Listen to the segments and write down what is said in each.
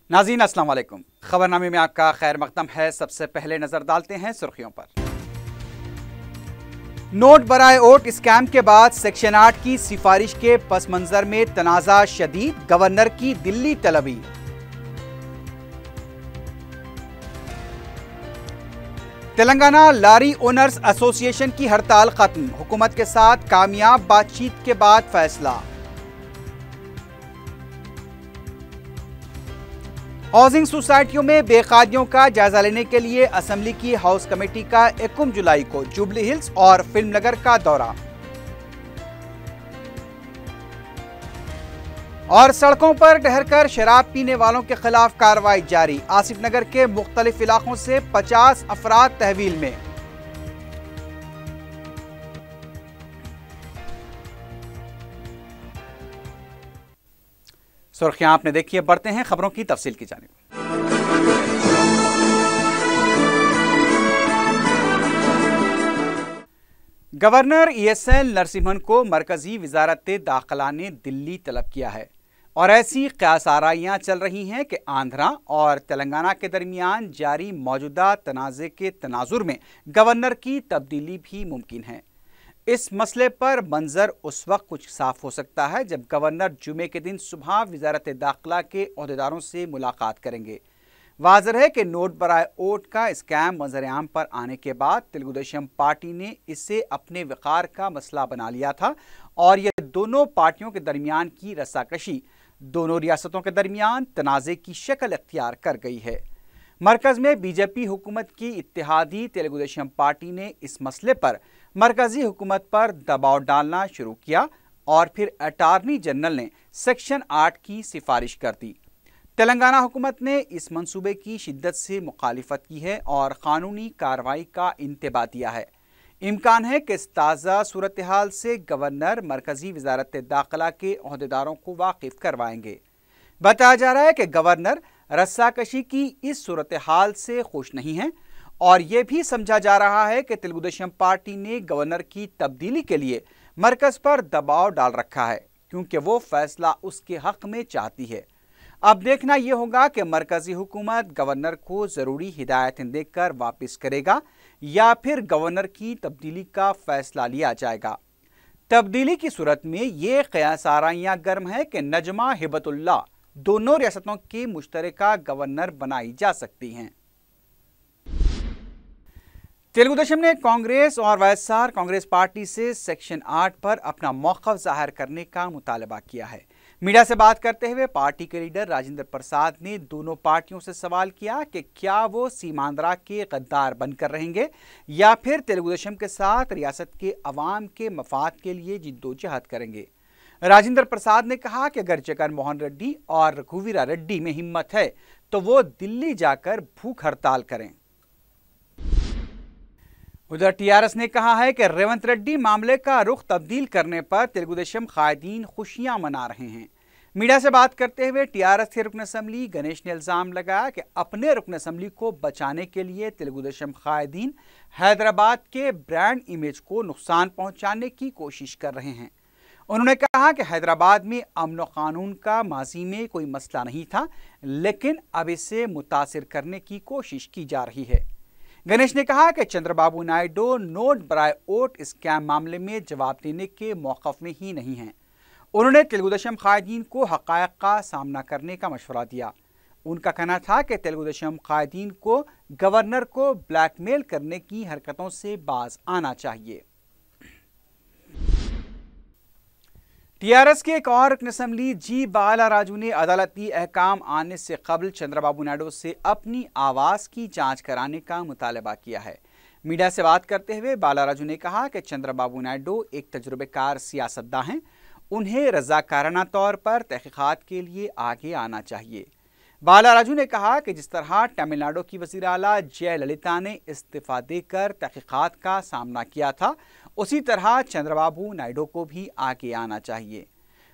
नाज़रीन अस्सलाम वालेकुम। खबरनामे में आपका खैर मकदम है। सबसे पहले नजर डालते हैं सुर्खियों पर। नोट बराए वोट स्कैम के बाद सेक्शन 8 की सिफारिश के पस मंजर में तनाज़ा शदीद, गवर्नर की दिल्ली तलबी। तेलंगाना लारी ओनर्स एसोसिएशन की हड़ताल खत्म, हुकूमत के साथ कामयाब बातचीत के बाद फैसला। हाउसिंग सोसाइटियों में बेकायदियों का जायजा लेने के लिए असेंबली की हाउस कमेटी का 21 जुलाई को जुबली हिल्स और फिल्म नगर का दौरा। और सड़कों पर ठहरकर शराब पीने वालों के खिलाफ कार्रवाई जारी, आसिफ नगर के मुख्तलिफ इलाकों से 50 अफराद तहवील में। सुर्खियां आपने देखी है, बढ़ते हैं खबरों की तफसील की जानिब। गवर्नर ESL नरसिम्हन को मरकजी वजारत दाखिला ने दिल्ली तलब किया है और ऐसी क़यास आराइयां चल रही हैं कि आंध्रा और तेलंगाना के दरमियान जारी मौजूदा तनाज़े के तनाजुर में गवर्नर की तब्दीली भी मुमकिन है। इस मसले पर मंजर उस वक्त कुछ साफ हो सकता है जब गवर्नर जुमे के दिन सुबह वजारत दाखिला के ओहदेदारों से मुलाकात करेंगे। वाज़ेह है कि नोट बराए वोट का स्कैम मंजर-ए-आम पर आने के बाद तेलुगुदेशम पार्टी ने इसे अपने वक़ार का मसला बना लिया था और यह दोनों पार्टियों के दरमियान की रस्साकशी दोनों रियासतों के दरमियान तनाज़े की शक्ल अख्तियार कर गई है। मरकज़ में बीजेपी हुकूमत की इत्तेहादी तेलुगुदेशम पार्टी ने इस मसले पर मरकजी हुकूमत पर दबाव डालना शुरू किया और फिर अटार्नी जनरल ने सेक्शन 8 की सिफारिश कर दी। तेलंगाना हुकूमत ने इस मंसूबे की शिद्दत से मुखालिफत की है और कानूनी कार्रवाई का इंतबा दिया है। इम्कान है कि इस ताज़ा सूरत हाल से गवर्नर मरकजी वजारत दाखिला के ओहदेदारों को वाकिफ करवाएंगे। बताया जा रहा है कि गवर्नर रस्साकशी की इस सूरत हाल से खुश नहीं है और यह भी समझा जा रहा है कि तेलुगुदेशम पार्टी ने गवर्नर की तब्दीली के लिए मरकज पर दबाव डाल रखा है क्योंकि वो फैसला उसके हक में चाहती है। अब देखना यह होगा कि मरकजी हुकूमत गवर्नर को जरूरी हिदायतें देकर वापस करेगा या फिर गवर्नर की तब्दीली का फैसला लिया जाएगा। तब्दीली की सूरत में ये क़यास आराइयां गर्म है कि नजमा हिबतुल्लाह दोनों रियासतों के मुश्तरका गवर्नर बनाई जा सकती हैं। तेलुगुदेशम ने कांग्रेस और वाईएसआर कांग्रेस पार्टी से सेक्शन 8 पर अपना मौक़िफ़ ज़ाहिर करने का मुतालबा किया है। मीडिया से बात करते हुए पार्टी के लीडर राजेंद्र प्रसाद ने दोनों पार्टियों से सवाल किया कि क्या वो सीमांध्रा के गद्दार बनकर रहेंगे या फिर तेलुगुदेशम के साथ रियासत के अवाम के मफाद के लिए जिद्दोजहद करेंगे। राजेंद्र प्रसाद ने कहा कि अगर जगन मोहन रेड्डी और रघुवीरा रेड्डी में हिम्मत है तो वो दिल्ली जाकर भूख हड़ताल करें। उधर टीआरएस ने कहा है कि रेवंत रेड्डी मामले का रुख तब्दील करने पर तेलुगुदेशम कायदीन खुशियां मना रहे हैं। मीडिया से बात करते हुए टीआरएस के रुकन असम्बली गणेश ने इल्जाम लगाया कि अपने रुकन असम्बली को बचाने के लिए तेलुगुदेशम कायदीन हैदराबाद के ब्रांड इमेज को नुकसान पहुंचाने की कोशिश कर रहे हैं। उन्होंने कहा कि हैदराबाद में अमन व कानून का माजी में कोई मसला नहीं था, लेकिन अब इसे मुतासिर करने की कोशिश की जा रही है। गणेश ने कहा कि चंद्रबाबू नायडू नोट बराए वोट स्कैम मामले में जवाब देने के मौक़िफ़ में ही नहीं हैं। उन्होंने तेलुगुदेशम कायदीन को हक़ायक़ का सामना करने का मशवरा दिया। उनका कहना था कि तेलुगुदेशम कायदीन को गवर्नर को ब्लैकमेल करने की हरकतों से बाज आना चाहिए। टीआरएस के एक और रुकन असम्बली जी बाला राजू ने अदालती अहकाम आने से कबल चंद्रबाबू नायडू से अपनी आवाज़ की जांच कराने का मुतालबा किया है। मीडिया से बात करते हुए बाला राजू ने कहा कि चंद्रबाबू नायडू एक तजुर्बेकार सियासतदान हैं, उन्हें रज़ाकाराना तौर पर तहक़ीक़ात के लिए आगे आना चाहिए। बाला राजू ने कहा कि जिस तरह तमिलनाडु की वज़ीर आला जयललिता ने इस्तीफ़ा देकर तहक़ीक़ात का सामना किया था, उसी तरह चंद्रबाबू नायडू को भी आगे आना चाहिए।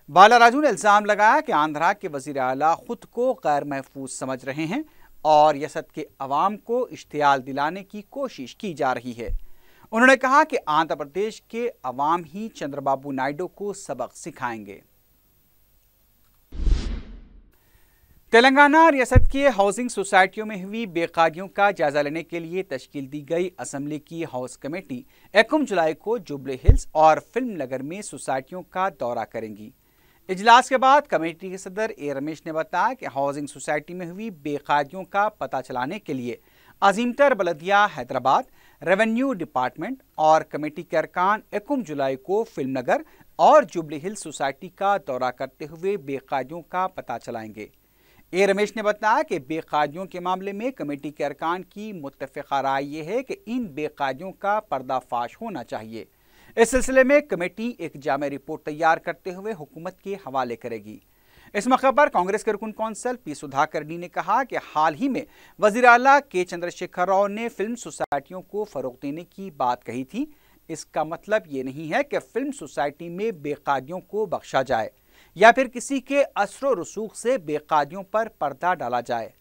बाला राजू ने इल्ज़ाम लगाया कि आंध्रा के वज़ीर आला खुद को गैर महफूज समझ रहे हैं और रियासत के अवाम को इश्तियाल दिलाने की कोशिश की जा रही है। उन्होंने कहा कि आंध्र प्रदेश के अवाम ही चंद्रबाबू नायडू को सबक सिखाएंगे। तेलंगाना रियासत के हाउसिंग सोसाइटियों में हुई बेकायदियों का जायजा लेने के लिए तश्कील दी गई असेंबली की हाउस कमेटी 1 जुलाई को जुबली हिल्स और फिल्म नगर में सोसाइटियों का दौरा करेंगी। इजलास के बाद कमेटी के सदर ए रमेश ने बताया कि हाउसिंग सोसाइटी में हुई बेकायदियों का पता चलाने के लिए अजीमतर बलदिया हैदराबाद, रेवेन्यू डिपार्टमेंट और कमेटी के अरकान 1 जुलाई को फिल्म नगर और जुबली हिल्स सोसाइटी का दौरा करते हुए बेकायदियों का पता चलाएंगे। ए रमेश ने बताया कि बेकायदियों के मामले में कमेटी के अरकान की मुत्तफ़िक़ा राय ये है कि इन बेकायदियों का पर्दाफाश होना चाहिए। इस सिलसिले में कमेटी एक जामे रिपोर्ट तैयार करते हुए हुकूमत के हवाले करेगी। इस मौके पर कांग्रेस के रुकन कौंसल पी सुधाकर डी ने कहा कि हाल ही में वज़ीर आला के चंद्रशेखर राव ने फिल्म सोसाइटियों को फ़रोग़ देने की बात कही थी। इसका मतलब ये नहीं है कि फिल्म सोसाइटी में बेकायदियों को बख्शा जाए या फिर किसी के असर रसूख से बेकायदियों पर पर्दा डाला जाए।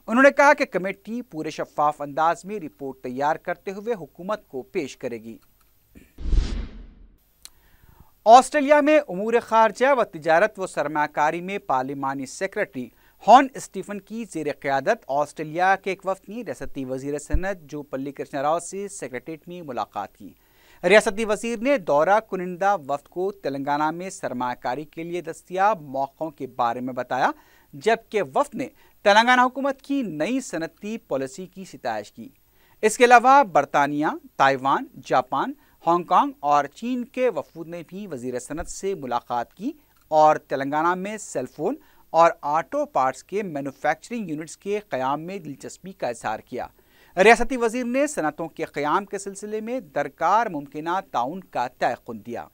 उन्होंने कहा कि कमेटी पूरे शफाफ अंदाज में रिपोर्ट तैयार करते हुए हुकूमत को पेश करेगी। ऑस्ट्रेलिया में उमूर खारजा व तिजारत व सरमाकारी में पार्लिमानी सेक्रेटरी हॉन स्टीफन की ज़ेर क़यादत ऑस्ट्रेलिया के एक वफ़द ने रियासती वज़ीर सनत जोगपल्ली कृष्णा राव से सेक्रेटेरिएट में मुलाकात की। रियासती वज़ीर ने दौरा कुनिंदा वफ़द को तेलंगाना में सरमाकारी के लिए दस्तियाब मौक़ों के बारे में बताया, जबकि वफ़द ने तेलंगाना हुकूमत की नई सनती पॉलिसी की सितारिश की। इसके अलावा बरतानिया, ताइवान, जापान, हांगकांग और चीन के वफूद ने भी वज़ीर सनत से मुलाकात की और तेलंगाना में सेलफोन और ऑटो पार्ट्स के मैन्युफैक्चरिंग यूनिट्स के क़याम में दिलचस्पी का इज़हार किया। रियासती वज़ीर ने सनतों के क़याम के सिलसिले में दरकार मुमकिना ताउन का तयक़ुन दिया।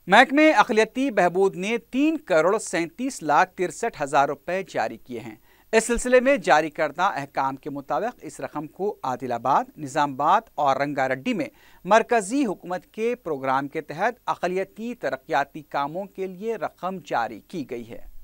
महकमे अक़लियती बहबूद ने 3,37,63,000 रुपये जारी किए हैं। इस सिलसिले में जारी करदा अहकाम के मुताबिक इस रकम को आदिलाबाद, निज़ामाबाद और रंगारेड्डी में मरकज़ी हुकूमत के प्रोग्राम के तहत अक़लियती तरक्याती कामों के लिए रकम जारी की गई है।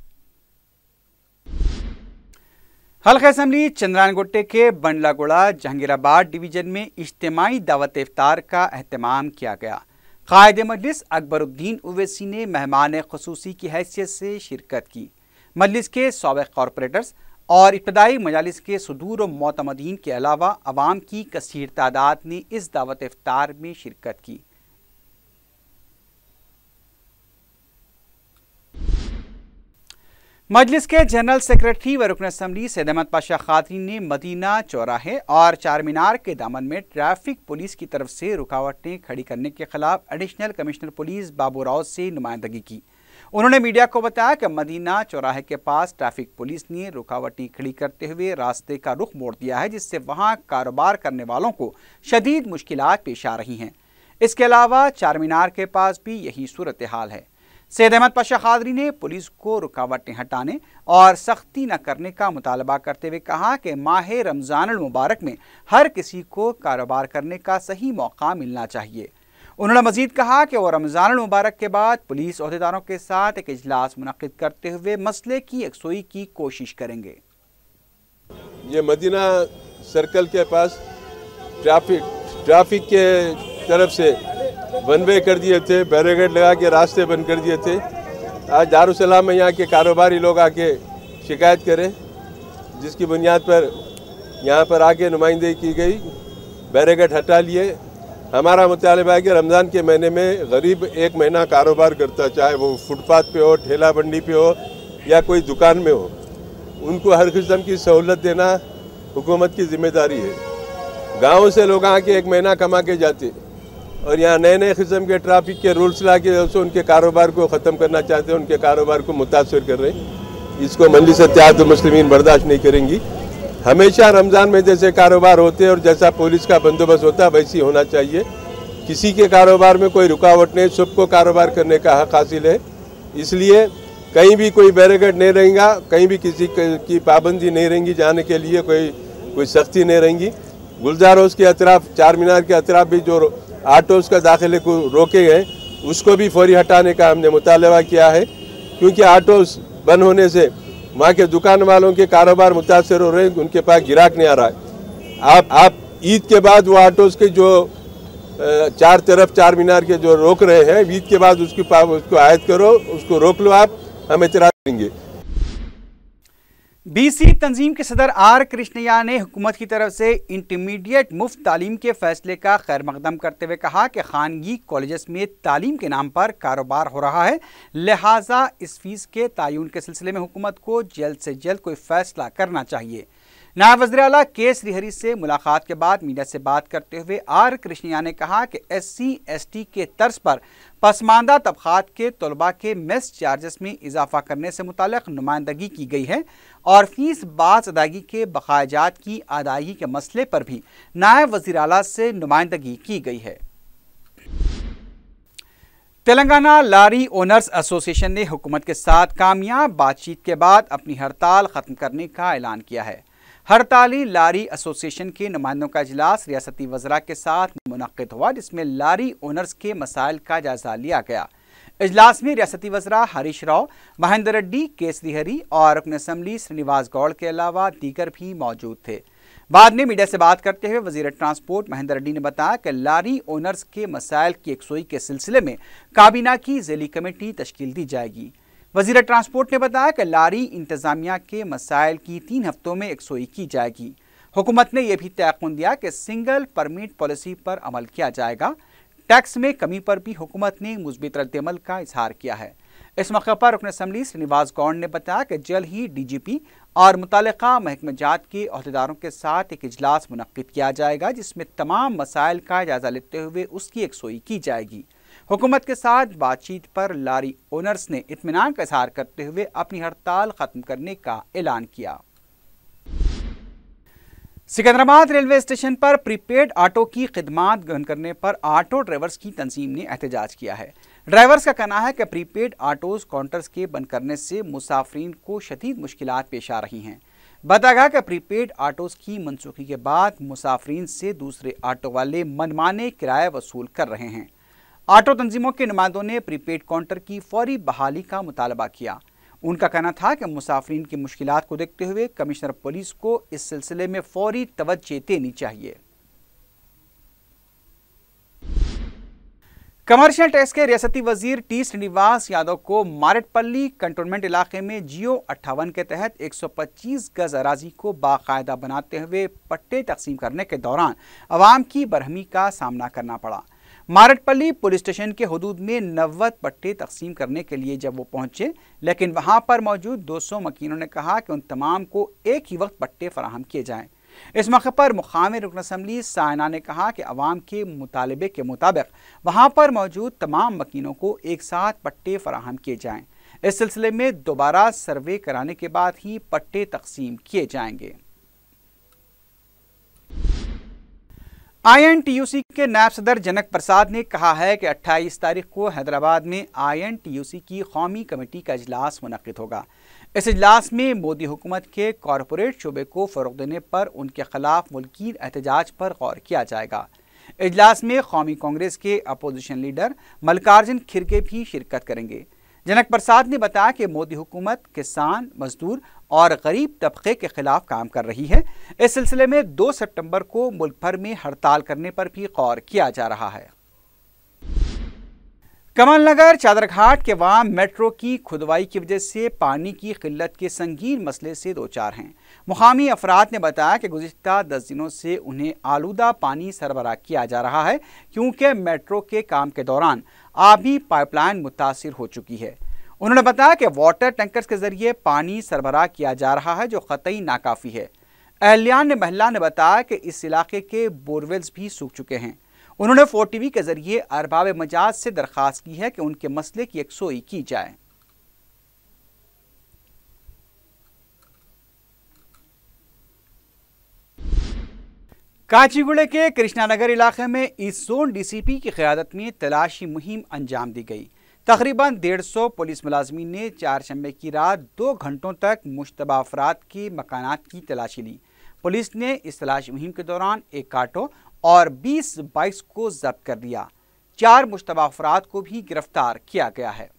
हल्का असम्बली चंद्रानगोटे के बंडलागुड़ा जहांगीराबाद डिवीज़न में इज्तिमाई दावत इफ्तार का एहतमाम किया गया। कायद मजलिस अकबरुद्दीन उवैसी ने मेहमान ख़ुसूसी की हैसियत से शिरकत की। मजलिस के साबिक़ कॉरपोरेटर्स और इब्तदाई मजालिस के सदूर व मोतमदीन के अलावा अवाम की कसीर तादाद ने इस दावत इफ्तार में शिरकत की। मजलिस के जनरल सेक्रेटरी व रुकन असम्बली सैयद अहमद पाशा खातरी ने मदीना चौराहे और चार मीनार के दामन में ट्रैफिक पुलिस की तरफ से रुकावटें खड़ी करने के खिलाफ additional commissioner police Babu Rao से नुमाइंदगी की। उन्होंने मीडिया को बताया कि मदीना चौराहे के पास ट्रैफिक पुलिस ने रुकावटें खड़ी करते हुए रास्ते का रुख मोड़ दिया है, जिससे वहां कारोबार करने वालों को शदीद मुश्किलात पेश आ रही हैं। इसके अलावा चार मीनार के पास भी यही सूरत हाल है। सैयद अहमद पाशा खादरी ने पुलिस को रुकावटें हटाने और सख्ती न करने का मुतालबा करते हुए कहा कि माह रमज़ान मुबारक में हर किसी को कारोबार करने का सही मौका मिलना चाहिए। उन्होंने मजीद कहा कि वो रमज़ान मुबारक के बाद पुलिस अहदेदारों के साथ एक इजलास मुनक़िद करते हुए मसले की यकसुई की कोशिश करेंगे। ये मदीना सर्कल के पास ट्रैफिक के तरफ से वन वे कर दिए थे, बैरिकेड लगा के रास्ते बंद कर दिए थे। आज दारुसलाम में यहाँ के कारोबारी लोग आके शिकायत करें, जिसकी बुनियाद पर यहाँ पर आके नुमाइंदगी की गई, बैरिकेड हटा लिए। हमारा मुतालबा है कि रमज़ान के महीने में गरीब एक महीना कारोबार करता, चाहे वो फुटपाथ पे हो, ठेला बंडी पे हो या कोई दुकान में हो, उनको हर किस्म की सहूलत देना हुकूमत की जिम्मेदारी है। गाँव से लोग आके एक महीना कमा के जाते और यहाँ नए नए किस्म के ट्रैफिक के रूल्स ला के उनके कारोबार को ख़त्म करना चाहते हैं, उनके कारोबार को मुतासर कर रहे हैं। इसको मजलिस इत्तेहादुल मुस्लिमीन बर्दाश्त नहीं करेंगी। हमेशा रमज़ान में जैसे कारोबार होते हैं और जैसा पुलिस का बंदोबस्त होता है वैसी होना चाहिए। किसी के कारोबार में कोई रुकावट नहीं, सबको कारोबार करने का हक हासिल है। इसलिए कहीं भी कोई बैरिकेड नहीं रहेगा, कहीं भी किसी की पाबंदी नहीं रहेंगी, जाने के लिए कोई सख्ती नहीं रहेंगी। गुलजार हाउस के अतराफ, चार मीनार के अतराफ भी जो ऑटोज़ का दाखिले को रोके गए, उसको भी फौरी हटाने का हमने मुतालबा किया है, क्योंकि ऑटोज़ बंद होने से वहाँ के दुकान वालों के कारोबार मुतासर हो रहे हैं, उनके पास गिराक नहीं आ रहा है। आप ईद के बाद वो ऑटोज़ के जो चार तरफ चार मीनार के जो रोक रहे हैं, ईद के बाद उसको आयद करो, उसको रोक लो, आप हम इतराज करेंगे। बीसी तंजीम के सदर आर कृष्णैया ने हुकूमत की तरफ से इंटरमीडिएट मुफ्त तालीम के फैसले का खैर मकदम करते हुए कहा कि खानगी कॉलेजेस में तालीम के नाम पर कारोबार हो रहा है, लिहाजा इस फीस के तयन के सिलसिले में हुकूमत को जल्द से जल्द कोई फैसला करना चाहिए। नायब वज़ीर आला के श्रीहरि से मुलाकात के बाद मीडिया से बात करते हुए आर कृष्णैया ने कहा कि SC/ST के तर्ज पर पसमानदा तबकात के तलबा के मेस चार्जेस में इजाफा करने से मुताल्लिक नुमाइंदगी की गई है और फीस बाज अदायगी के बकायाजात की अदायगी के मसले पर भी नायब वज़ीर आला से नुमाइंदगी की गई है। तेलंगाना लारी ओनर्स एसोसिएशन ने हुकूमत के साथ कामयाब बातचीत के बाद अपनी हड़ताल ख़त्म करने का ऐलान किया है। हड़ताली लारी एसोसिएशन के नुमाइंदों का इजलास रियासती वज़रा के साथ मुनक्किद हुआ, जिसमें लारी ओनर्स के मसाइल का जायजा लिया गया। इजलास में रियासती वज़रा हरीश राव, महेंद्र रेड्डी, के श्रीहरि और रुकन असम्बली श्रीनिवास गौड़ के अलावा दीगर भी मौजूद थे। बाद में मीडिया से बात करते हुए वज़ीर ट्रांसपोर्ट महेंद्र रेड्डी ने बताया कि लारी ओनर्स के मसाइल की यकसुई के सिलसिले में काबीना की ज़ैली कमेटी तश्कील दी जाएगी। वज़ीर ट्रांसपोर्ट ने बताया कि लारी इंतज़ामिया के मसाइल की 3 हफ्तों में यकसुई की जाएगी। हुकूमत ने यह भी तयक़ुन दिया कि सिंगल परमिट पॉलिसी पर अमल किया जाएगा। टैक्स में कमी पर भी हुकूमत ने मुस्बित रद्द-ए-अमल का इजहार किया है। इस मौके पर रुकन असम्बली श्रीनिवास गौड़ ने बताया कि जल्द ही DGP और मुतालिका महकमे जात के अहदेदारों के साथ एक इजलास मुनक्किद किया जाएगा, जिसमें तमाम मसाइल का जायजा लेते हुए उसकी यकसुई की जाएगी। हुकूमत के साथ बातचीत पर लारी ओनर्स ने इत्मीनान का इजहार करते हुए अपनी हड़ताल खत्म करने का ऐलान किया। सिकंदराबाद रेलवे स्टेशन पर प्रीपेड ऑटो की खिदमात बंद करने पर ऑटो ड्राइवर्स की तंजीम ने एहतजाज किया है। ड्राइवर्स का कहना है कि प्रीपेड ऑटोज काउंटर्स के बंद करने से मुसाफिरीन को शदीद मुश्किलात पेश आ रही हैं। बताया गया कि प्रीपेड ऑटोज की मनसूखी के बाद मुसाफिरीन से दूसरे ऑटो वाले मनमाने किराया वसूल कर रहे हैं। ऑटो तंजीमों के नुमाइंदों ने प्रीपेड काउंटर की फौरी बहाली का मुतालबा किया। उनका कहना था कि मुसाफिरीन की मुश्किलात को देखते हुए कमिश्नर पुलिस को इस सिलसिले में फौरी तवज्जो देनी चाहिए। कमर्शियल टैक्स के रियासती वजीर टी श्रीनिवास यादव को मारेटपल्ली कंटोनमेंट इलाके में जियो 58 के तहत 125 गज अराजी को बाकायदा बनाते हुए पट्टे तकसीम करने के दौरान अवाम की बरहमी का सामना करना पड़ा। मारेटपल्ली पुलिस स्टेशन के हुदूद में 90 पट्टे तकसीम करने के लिए जब वो पहुंचे, लेकिन वहां पर मौजूद 200 मकीनों ने कहा कि उन तमाम को एक ही वक्त पट्टे फराहम किए जाएं। इस मौके पर मुकामी रुकन असम्बली सायना ने कहा कि अवाम के मुतालबे के मुताबिक वहां पर मौजूद तमाम मकीनों को एक साथ पट्टे फराहम किए जाएं। इस सिलसिले में दोबारा सर्वे कराने के बाद ही पट्टे तकसीम किए जाएंगे। INTUC के नायब सदर जनक प्रसाद ने कहा है कि 28 तारीख को हैदराबाद में INTUC की कौमी कमेटी का इजलास मुनक्किद होगा। इस इजलास में मोदी हुकूमत के कॉरपोरेट शोबे को फ़रोग़ देने पर उनके खिलाफ मुल्की एहतजाज पर गौर किया जाएगा। इजलास में कौमी कांग्रेस के अपोजिशन लीडर मल्लिकार्जुन खिरगे भी शिरकत करेंगे। जनक प्रसाद ने बताया कि मोदी हुकूमत किसान, मजदूर और गरीब तबके के खिलाफ काम कर रही है। इस सिलसिले में 2 सितंबर को मुल्क भर में हड़ताल करने पर भी गौर किया जा रहा है। कमलनगर चादरघाट के वाम मेट्रो की खुदवाई की वजह से पानी की किल्लत के संगीन मसले से दो चार हैं। मुकामी अफराद ने बताया कि गुज़िश्ता 10 दिनों से उन्हें आलूदा पानी सरबराह किया जा रहा है, क्योंकि मेट्रो के काम के दौरान आबी पाइपलाइन मुतासिर हो चुकी है। उन्होंने बताया कि वाटर टैंकर्स के जरिए पानी सरबराह किया जा रहा है, जो क़तई नाकाफ़ी है। अहलियान महल्ला ने बताया कि इस इलाके के बोरवेल्स भी सूख चुके हैं। उन्होंने 4TV के जरिए अरबाब मजाज से दरख्वास्त की है कि उनके मसले की यकसुई की जाए। काचीगुड़े के कृष्णानगर इलाके में ईस्ट जोन DCP की क़यादत में तलाशी मुहिम अंजाम दी गई। तकरीबन 150 पुलिस मुलाजमीन ने चारशंबे की रात 2 घंटों तक मुश्तबा अफराद के मकानात की तलाशी ली। पुलिस ने इस तलाशी मुहिम के दौरान एक ऑटो और 20 बाइक्स को जब्त कर लिया। 4 मुश्तबा अफराद को भी गिरफ्तार किया गया है।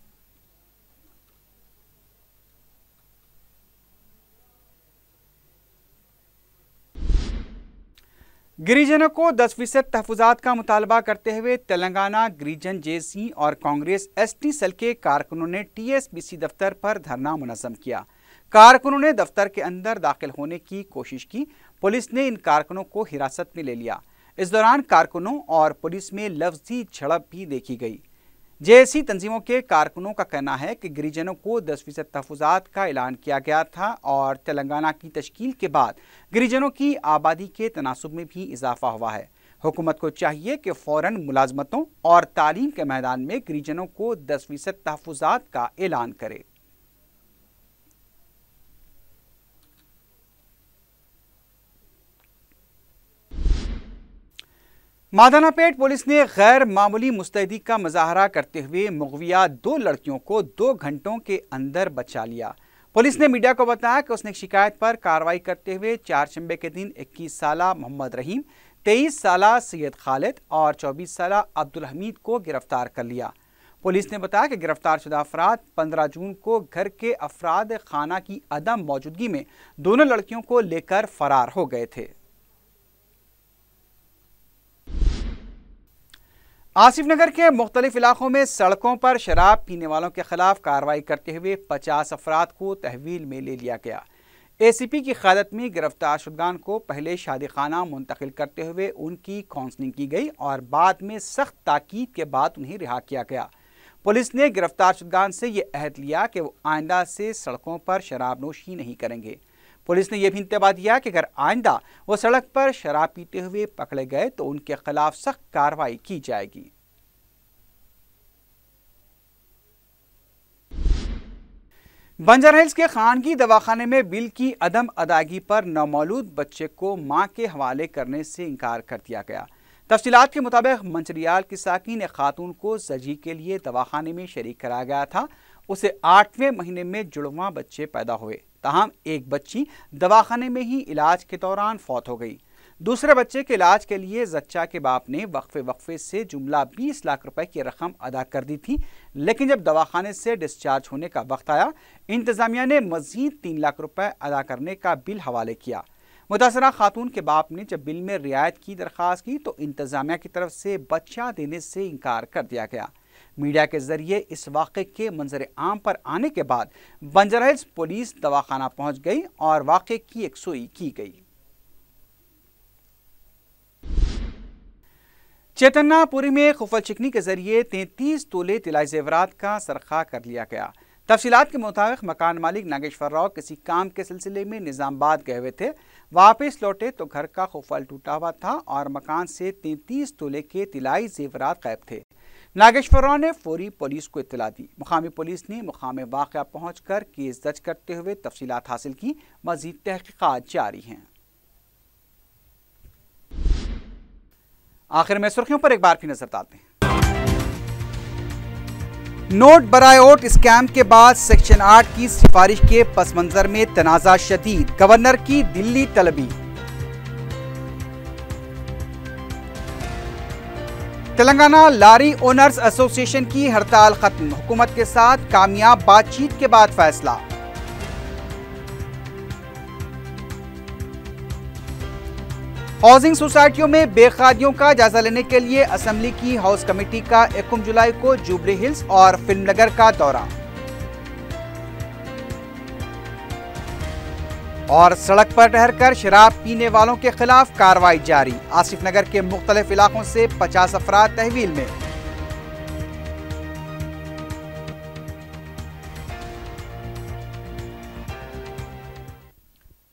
गिरिजनों को 10% तहफुजात का मुतालबा करते हुए तेलंगाना गिरिजन जेसी और कांग्रेस एसटी सेल के कारकुनों ने टीएसपीसी दफ्तर पर धरना मुनज़्ज़म किया। कारकुनों ने दफ्तर के अंदर दाखिल होने की कोशिश की। पुलिस ने इन कारकुनों को हिरासत में ले लिया। इस दौरान कारकुनों और पुलिस में लफ्जी झड़प भी देखी गई। जेएसी तंजीमों के कारकुनों का कहना है कि गिरिजनों को 10% तहफुजात का ऐलान किया गया था और तेलंगाना की तश्कील के बाद गिरिजनों की आबादी के तनासुब में भी इजाफा हुआ है। हुकूमत को चाहिए कि फ़ौरन मुलाजमतों और तालीम के मैदान में गिरिजनों को 10% तहफुजात का ऐलान करे। मादानापेट पुलिस ने गैर मामूली मुस्तैदी का मुजाहरा करते हुए मुगविया 2 लड़कियों को 2 घंटों के अंदर बचा लिया। पुलिस ने मीडिया को बताया कि उसने शिकायत पर कार्रवाई करते हुए चारशंबे के दिन 21 साला मोहम्मद रहीम, 23 साला सैयद खालिद और 24 साला अब्दुल हमीद को गिरफ्तार कर लिया। पुलिस ने बताया कि गिरफ्तारशुदा अफराद 15 जून को घर के अफराद खाना की अदम मौजूदगी में दोनों लड़कियों को लेकर फरार हो गए थे। आसिफ नगर के मुख्तलिफ इलाकों में सड़कों पर शराब पीने वालों के खिलाफ कार्रवाई करते हुए 50 अफराद को तहवील में ले लिया गया। एसीपी की क़यादत में गिरफ्तार शुदगान को पहले शादी खाना मुंतकिल करते हुए उनकी काउंसलिंग की गई और बाद में सख्त ताकीद के बाद उन्हें रिहा किया गया। पुलिस ने गिरफ्तार शुदगान से ये अहद लिया कि वो आइंदा से सड़कों पर शराब नोशी नहीं करेंगे। पुलिस ने यह भी इंतबाह दिया कि अगर आइंदा वो सड़क पर शराब पीते हुए पकड़े गए तो उनके खिलाफ सख्त कार्रवाई की जाएगी। बंजर हिल्स के खानगी दवाखाने में बिल की अदम अदायगी पर नौमौलूद बच्चे को मां के हवाले करने से इनकार कर दिया गया। तफसीलात के मुताबिक मंचरियाल की साकिन एक खातून को सजी के लिए दवाखाने में शरीक कराया गया था। उसे 8वें महीने में जुड़वां बच्चे पैदा हुए। ताहम एक बच्ची दवाखाने में ही इलाज के दौरान फौत हो गई। दूसरे बच्चे के इलाज के लिए जच्चा के बाप ने वक्फे से जुमला 20 लाख रुपए की रकम अदा कर दी थी, लेकिन जब दवाखाने से डिस्चार्ज होने का वक्त आया, इंतजामिया ने मजीद 3 लाख रुपए अदा करने का बिल हवाले किया। मुतासरा खातून के बाप ने जब बिल में रियायत की दरख्वास्त की तो इंतजामिया की तरफ से बच्चा देने से इनकार कर दिया गया। मीडिया के जरिए इस वाक़े के मंजर आम पर आने के बाद बंजर हिल्स पुलिस दवाखाना पहुंच गई और वाक़े की यकसुई की गई। चेतनापुरी में खुफल चिकनी के जरिए 33 तोले तिलाई जेवरात का सरखा कर लिया गया। तफसीलात के मुताबिक मकान मालिक नागेश्वर राव किसी काम के सिलसिले में निजामाबाद गए हुए थे। वापस लौटे तो घर का खुफल टूटा हुआ था और मकान से 33 तोले के तिलाई जेवरात गायब थे। नागेश्वर राव ने फौरी पुलिस को इत्तला दी। मुकामी पुलिस ने मुकाम वाक़या पहुंचकर केस दर्ज करते हुए तफसीलात हासिल की। मजीद तहकीकात जारी हैं। आखिर में सुर्खियों पर एक बार फिर नजर डालते हैं। नोट बराए वोट स्कैम के बाद सेक्शन 8 की सिफारिश के पस मंजर में तनाज़ा शदीद, गवर्नर की दिल्ली तलबी। तेलंगाना लारी ओनर्स एसोसिएशन की हड़ताल खत्म, हुकूमत के साथ कामयाब बातचीत के बाद फैसला। हाउसिंग सोसाइटियों में बेखादियों का जायजा लेने के लिए असेंबली की हाउस कमेटी का 1 जुलाई को जुबली हिल्स और फिल्मनगर का दौरा। और सड़क पर ठहरकर शराब पीने वालों के खिलाफ कार्रवाई जारी। आसिफ नगर के मुख्तलिफ इलाकों से 50 अफराद तहवील में।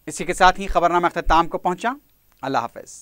इसी के साथ ही खबरनामा अख्ताम को पहुंचा। अल्लाह हाफ़िज़।